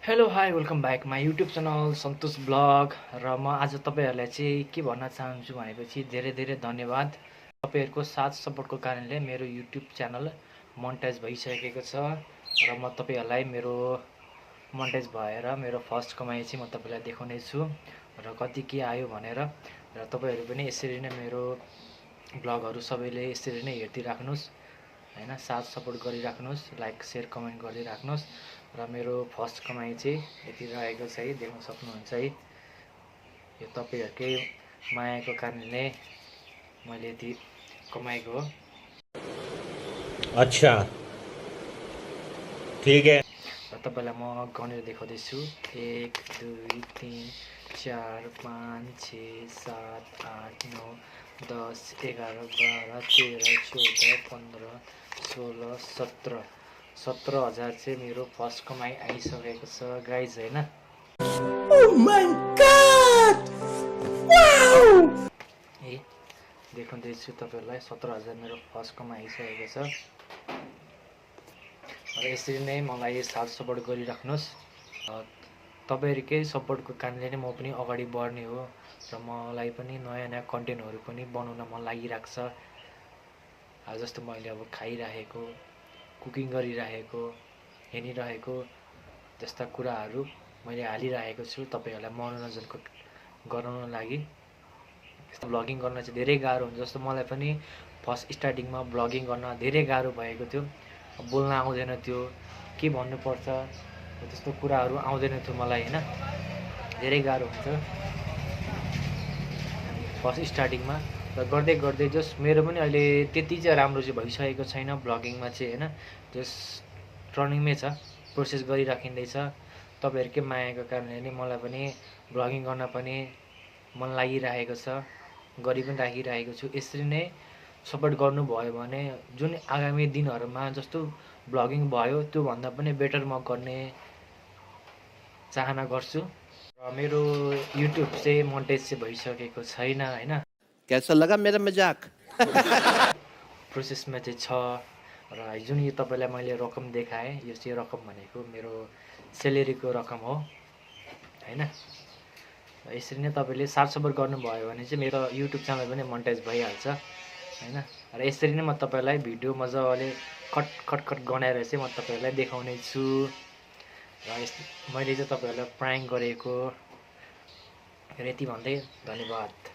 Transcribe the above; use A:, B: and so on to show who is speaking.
A: Hello hi welcome back my YouTube channel Santosh blog. र म आज तपाईँहरूलाई चाहिँ के भन्न चाहन्छु भनेपछि धेरै धेरै धन्यवाद। तपाईँहरूको साथ सपोर्टको कारणले मेरो युट्युब च्यानल मोनेटाइज भइसकेको छ र म तपाईँहरूलाई मेरो मोनेटाइज भएर मेरो फर्स्ट कमाइ चाहिँ म तपाईँलाई देखाउने छु र कति के आयो भनेर। र तपाईँहरू पनि यसरी नै मेरो ब्लगहरू सबैले यसरी नै हेरिदिइराख्नुहोस् हैन, साथ सपोर्ट गरिराख्नुहोस्, लाइक सेयर कमेन्ट गरिराख्नुहोस्। र मेरो फर्स्ट कमाइ चाहिँ यति रहेको छ है, देख्न सक्नुहुन्छ है। यो तपाईँहरूकै मायाको कारणले मैले यति कमाएको हो।
B: अच्छा ठीक है।
A: र तपाईँलाई म गनेर देखाउँदैछु। 1 2 3 4 5 6 7 8 9 10 11 12 13 14 15 16 17 17,000 चाहिँ मेरो फर्स्ट कमाइ आइसकेको छ गाइज हैन।
B: Oh my God! Wow!
A: ए देखाउँदैछु तपाईँहरूलाई 17,000 मेरो फर्स्ट कमाइ आइसकेको छ। र यसरी नै मलाई साथ सपोर्ट गरिराख्नुहोस्। तपाईँहरूकै सपोर्टको कारणले नै म पनि अगाडि बढ्ने हो र मलाई पनि नयाँ नयाँ कन्टेन्टहरू पनि बनाउन मन लागिरहेको छ। जस्तो मैले अब खाइरहेको, कुकिङ गरिरहेको, हेरिरहेको जस्ता कुराहरू मैले हालिरहेको छु तपाईँहरूलाई मनोरञ्जनको गराउन लागि। यस्तो भ्लगिङ गर्न चाहिँ धेरै गाह्रो हुन्छ। जस्तो मलाई पनि फर्स्ट स्टार्टिङमा भ्लगिङ गर्न धेरै गाह्रो भएको थियो। बोल्न आउँदैन थियो, के भन्नुपर्छ त्यस्तो कुराहरू आउँदैन थियो मलाई हैन, धेरै गाह्रो हुन्छ फर्स्ट स्टार्टिङमा। र गर्दै गर्दै जस्ट मेरो पनि अहिले त्यति चाहिँ राम्रो चाहिँ भइसकेको छैन भ्लगिङमा चाहिँ हैन, जस्ट टर्निङमै छ, प्रोसेस गरिराखिँदैछ। तपाईँहरूकै मायाको कारणले नै मलाई पनि भ्लगिङ गर्न पनि मन लागिरहेको छ, गरि पनि राखिरहेको छु। यसरी नै सपोर्ट गर्नुभयो भने जुन आगामी दिनहरूमा जस्तो भ्लगिङ भयो त्योभन्दा पनि बेटर म गर्ने चाहना गर्छु। र मेरो युट्युब चाहिँ मोनेटाइज चाहिँ भइसकेको छैन हैन,
B: कैसा लगा मेरा मजाक?
A: प्रोसेसमा चाहिँ छ। र जुन यो तपाईँलाई मैले रकम देखाएँ, यो चाहिँ रकम भनेको मेरो सेलेरीको रकम हो हैन। यसरी नै तपाईँले साथ सपोर्ट गर्नुभयो भने चाहिँ मेरो युट्युब च्यानल पनि मोनेटाइज भइहाल्छ हैन। र यसरी नै म तपाईँलाई भिडियो मजाले कट गनाएर चाहिँ म तपाईँहरूलाई देखाउने छु। र मैले चाहिँ तपाईँहरूलाई प्राङ्क गरेको। र यति भन्दै धन्यवाद।